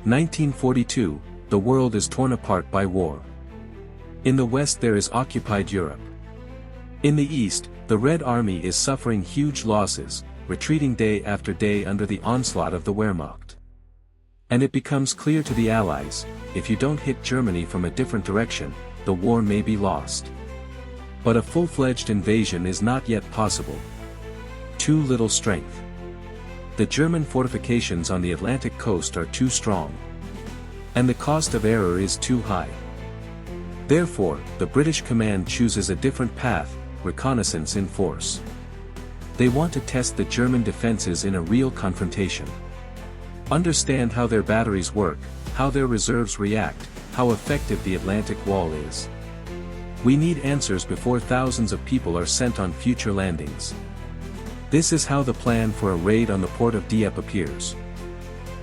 1942, the world is torn apart by war. In the west there is occupied Europe. In the east, the Red Army is suffering huge losses, retreating day after day under the onslaught of the Wehrmacht. And it becomes clear to the Allies, if you don't hit Germany from a different direction, the war may be lost. But a full-fledged invasion is not yet possible. Too little strength. The German fortifications on the Atlantic coast are too strong. And the cost of error is too high. Therefore, the British command chooses a different path, reconnaissance in force. They want to test the German defenses in a real confrontation. Understand how their batteries work, how their reserves react, how effective the Atlantic Wall is. We need answers before thousands of people are sent on future landings. This is how the plan for a raid on the port of Dieppe appears.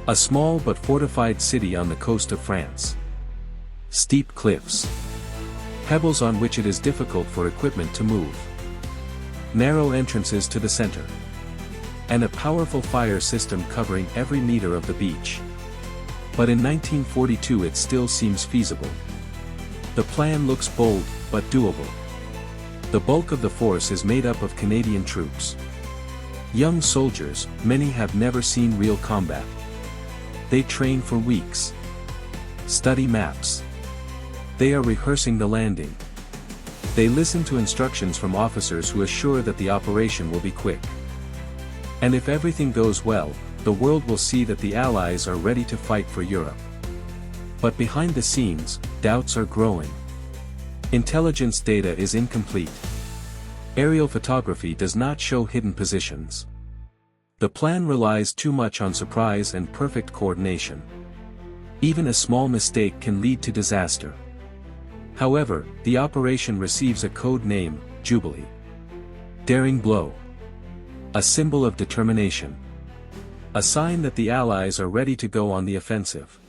A small but fortified city on the coast of France. Steep cliffs. Pebbles on which it is difficult for equipment to move. Narrow entrances to the center. And a powerful fire system covering every meter of the beach. But in 1942 it still seems feasible. The plan looks bold, but doable. The bulk of the force is made up of Canadian troops. Young soldiers, many have never seen real combat. They train for weeks. Study maps. They are rehearsing the landing. They listen to instructions from officers who assure that the operation will be quick. And if everything goes well, the world will see that the Allies are ready to fight for Europe. But behind the scenes, doubts are growing. Intelligence data is incomplete. Aerial photography does not show hidden positions. The plan relies too much on surprise and perfect coordination. Even a small mistake can lead to disaster. However, the operation receives a code name, Jubilee. Daring blow. A symbol of determination. A sign that the Allies are ready to go on the offensive.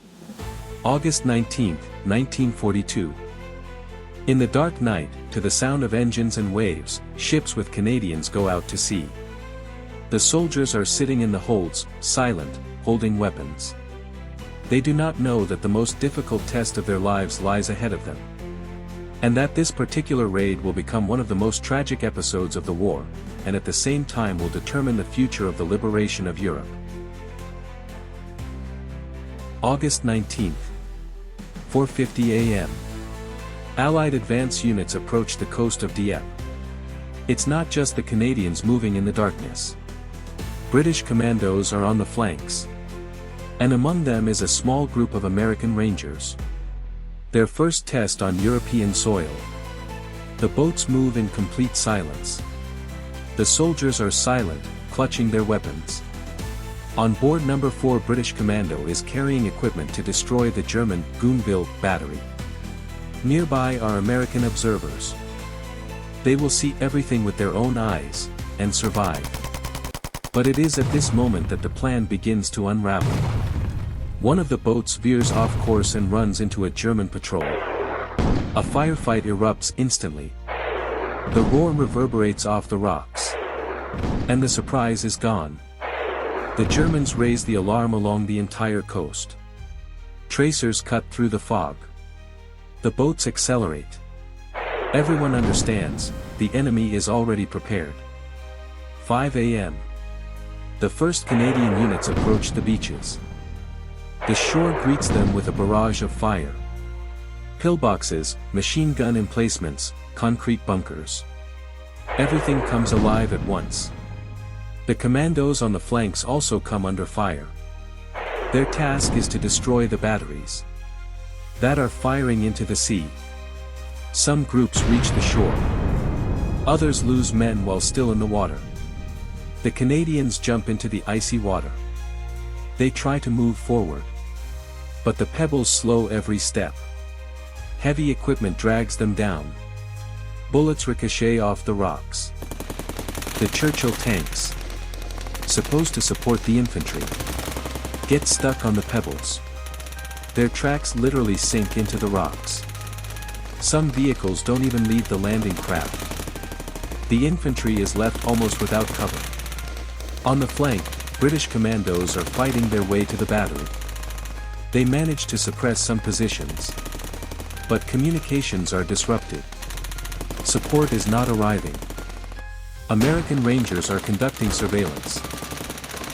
August 19, 1942. In the dark night, to the sound of engines and waves, ships with Canadians go out to sea. The soldiers are sitting in the holds, silent, holding weapons. They do not know that the most difficult test of their lives lies ahead of them. And that this particular raid will become one of the most tragic episodes of the war, and at the same time will determine the future of the liberation of Europe. August 19. 4:50 a.m. Allied advance units approach the coast of Dieppe. It's not just the Canadians moving in the darkness. British commandos are on the flanks. And among them is a small group of American Rangers. Their first test on European soil. The boats move in complete silence. The soldiers are silent, clutching their weapons. On board number 4 British Commando is carrying equipment to destroy the German Gunville battery. Nearby are American observers. They will see everything with their own eyes, and survive. But it is at this moment that the plan begins to unravel. One of the boats veers off course and runs into a German patrol. A firefight erupts instantly. The roar reverberates off the rocks. And the surprise is gone. The Germans raise the alarm along the entire coast. Tracers cut through the fog. The boats accelerate. Everyone understands, the enemy is already prepared. 5 a.m. The first Canadian units approach the beaches. The shore greets them with a barrage of fire. Pillboxes, machine gun emplacements, concrete bunkers. Everything comes alive at once. The commandos on the flanks also come under fire. Their task is to destroy the batteries that are firing into the sea. Some groups reach the shore. Others lose men while still in the water. The Canadians jump into the icy water. They try to move forward. But the pebbles slow every step. Heavy equipment drags them down. Bullets ricochet off the rocks. The Churchill tanks, supposed to support the infantry, get stuck on the pebbles. Their tracks literally sink into the rocks. Some vehicles don't even leave the landing craft. The infantry is left almost without cover. On the flank, British commandos are fighting their way to the battery. They manage to suppress some positions. But communications are disrupted. Support is not arriving. American Rangers are conducting surveillance,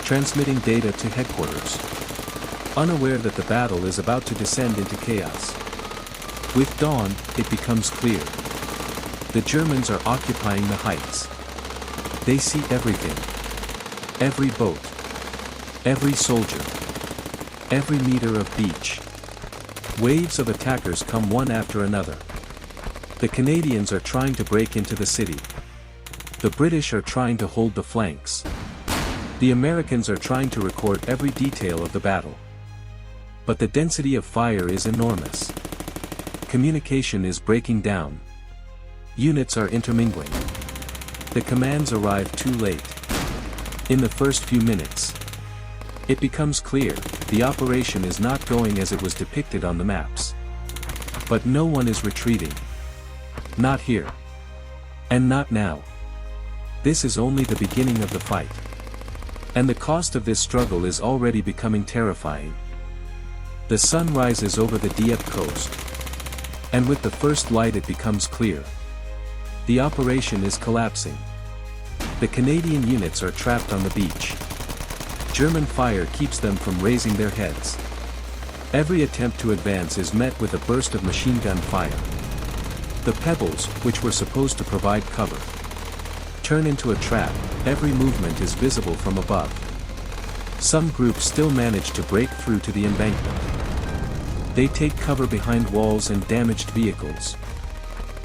transmitting data to headquarters, unaware that the battle is about to descend into chaos. With dawn, it becomes clear. The Germans are occupying the heights. They see everything. Every boat. Every soldier. Every meter of beach. Waves of attackers come one after another. The Canadians are trying to break into the city. The British are trying to hold the flanks. The Americans are trying to record every detail of the battle. But the density of fire is enormous. Communication is breaking down. Units are intermingling. The commands arrive too late. In the first few minutes, it becomes clear, the operation is not going as it was depicted on the maps. But no one is retreating. Not here. And not now. This is only the beginning of the fight. And the cost of this struggle is already becoming terrifying. The sun rises over the Dieppe coast. And with the first light it becomes clear. The operation is collapsing. The Canadian units are trapped on the beach. German fire keeps them from raising their heads. Every attempt to advance is met with a burst of machine gun fire. The pebbles, which were supposed to provide cover, turn into a trap. Every movement is visible from above. Some groups still manage to break through to the embankment. They take cover behind walls and damaged vehicles,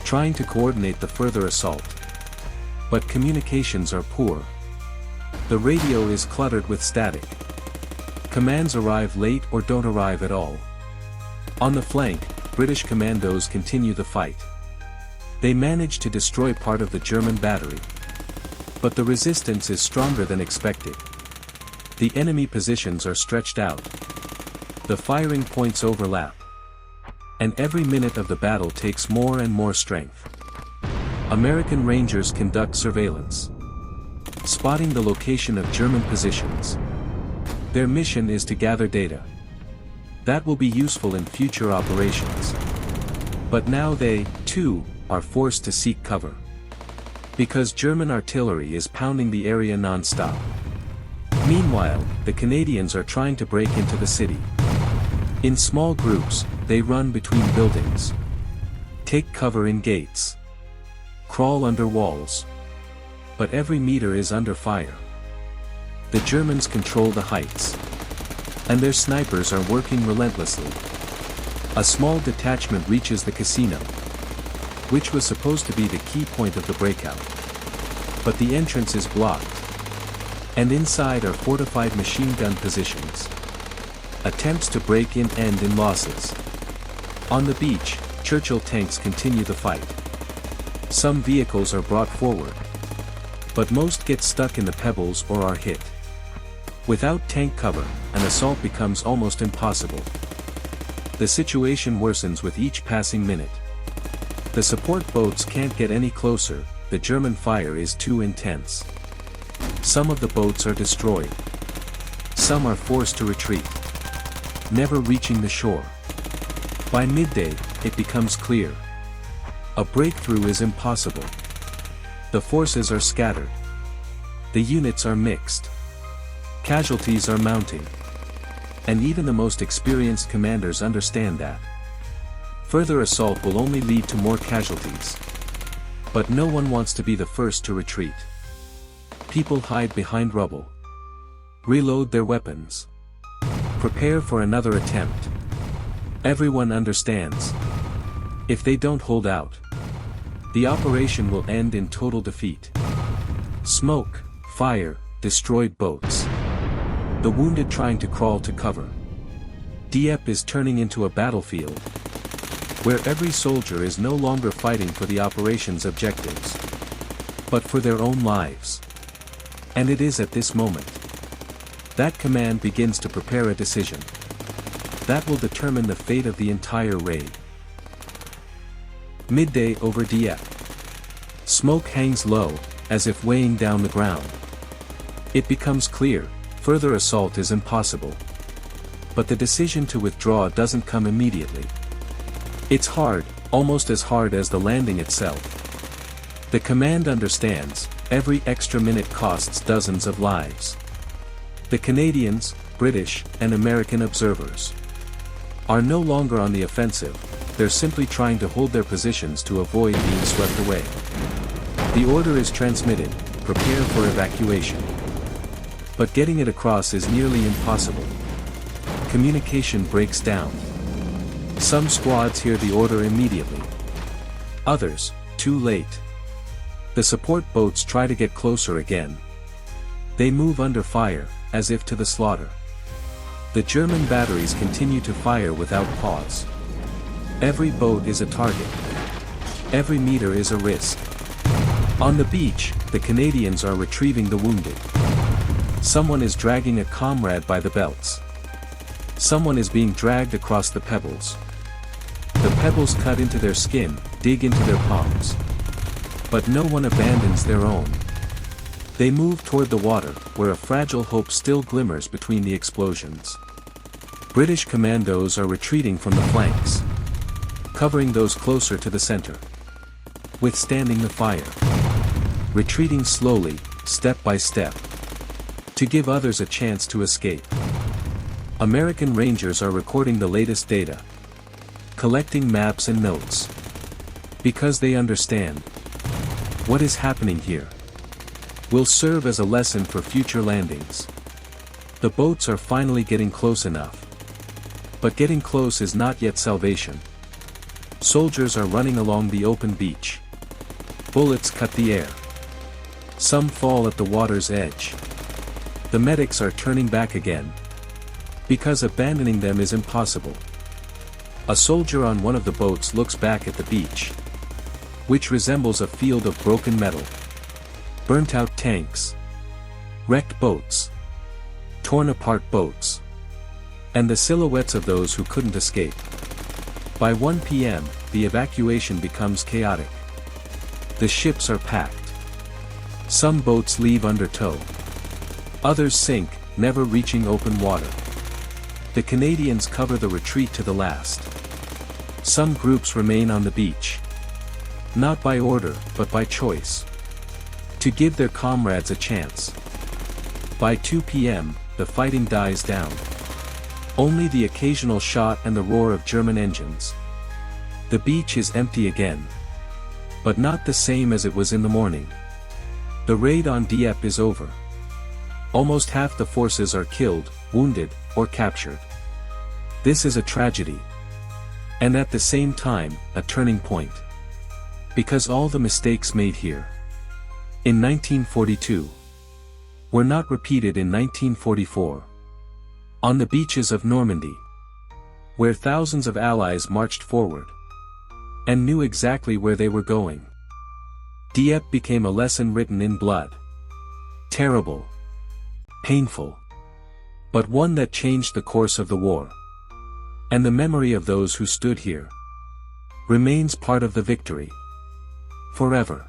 trying to coordinate the further assault. But communications are poor. The radio is cluttered with static. Commands arrive late or don't arrive at all. On the flank, British commandos continue the fight. They manage to destroy part of the German battery. But the resistance is stronger than expected. The enemy positions are stretched out. The firing points overlap. And every minute of the battle takes more and more strength. American Rangers conduct surveillance, spotting the location of German positions. Their mission is to gather data that will be useful in future operations. But now they, too, are forced to seek cover. Because German artillery is pounding the area non-stop. Meanwhile, the Canadians are trying to break into the city. In small groups, they run between buildings, take cover in gates, crawl under walls. But every meter is under fire. The Germans control the heights. And their snipers are working relentlessly. A small detachment reaches the casino, which was supposed to be the key point of the breakout. But the entrance is blocked. And inside are fortified machine gun positions. Attempts to break in end in losses. On the beach, Churchill tanks continue the fight. Some vehicles are brought forward. But most get stuck in the pebbles or are hit. Without tank cover, an assault becomes almost impossible. The situation worsens with each passing minute. The support boats can't get any closer, the German fire is too intense. Some of the boats are destroyed. Some are forced to retreat, never reaching the shore. By midday, it becomes clear. A breakthrough is impossible. The forces are scattered. The units are mixed. Casualties are mounting. And even the most experienced commanders understand that. Further assault will only lead to more casualties. But no one wants to be the first to retreat. People hide behind rubble. Reload their weapons. Prepare for another attempt. Everyone understands. If they don't hold out, the operation will end in total defeat. Smoke, fire, destroyed boats. The wounded trying to crawl to cover. Dieppe is turning into a battlefield, where every soldier is no longer fighting for the operation's objectives, but for their own lives. And it is at this moment that command begins to prepare a decision that will determine the fate of the entire raid. Midday over Dieppe. Smoke hangs low, as if weighing down the ground. It becomes clear, further assault is impossible. But the decision to withdraw doesn't come immediately. It's hard, almost as hard as the landing itself. The command understands, every extra minute costs dozens of lives. The Canadians, British, and American observers are no longer on the offensive, they're simply trying to hold their positions to avoid being swept away. The order is transmitted, prepare for evacuation. But getting it across is nearly impossible. Communication breaks down. Some squads hear the order immediately. Others, too late. The support boats try to get closer again. They move under fire, as if to the slaughter. The German batteries continue to fire without pause. Every boat is a target. Every meter is a risk. On the beach, the Canadians are retrieving the wounded. Someone is dragging a comrade by the belts. Someone is being dragged across the pebbles. The pebbles cut into their skin, dig into their palms. But no one abandons their own. They move toward the water, where a fragile hope still glimmers between the explosions. British commandos are retreating from the flanks, covering those closer to the center, withstanding the fire, retreating slowly, step by step, to give others a chance to escape. American Rangers are recording the latest data, collecting maps and notes, because they understand what is happening here will serve as a lesson for future landings. The boats are finally getting close enough. But getting close is not yet salvation. Soldiers are running along the open beach. Bullets cut the air. Some fall at the water's edge. The medics are turning back again, because abandoning them is impossible. A soldier on one of the boats looks back at the beach, which resembles a field of broken metal. Burnt-out tanks, wrecked boats, torn-apart boats, and the silhouettes of those who couldn't escape. By 1 p.m., the evacuation becomes chaotic. The ships are packed. Some boats leave under tow. Others sink, never reaching open water. The Canadians cover the retreat to the last. Some groups remain on the beach. Not by order, but by choice. To give their comrades a chance. By 2 p.m., the fighting dies down. Only the occasional shot and the roar of German engines. The beach is empty again. But not the same as it was in the morning. The raid on Dieppe is over. Almost half the forces are killed, wounded, or captured. This is a tragedy. And at the same time, a turning point. Because all the mistakes made here in 1942 were not repeated in 1944. On the beaches of Normandy, where thousands of Allies marched forward and knew exactly where they were going. Dieppe became a lesson written in blood. Terrible. Painful. But one that changed the course of the war. And the memory of those who stood here remains part of the victory. Forever.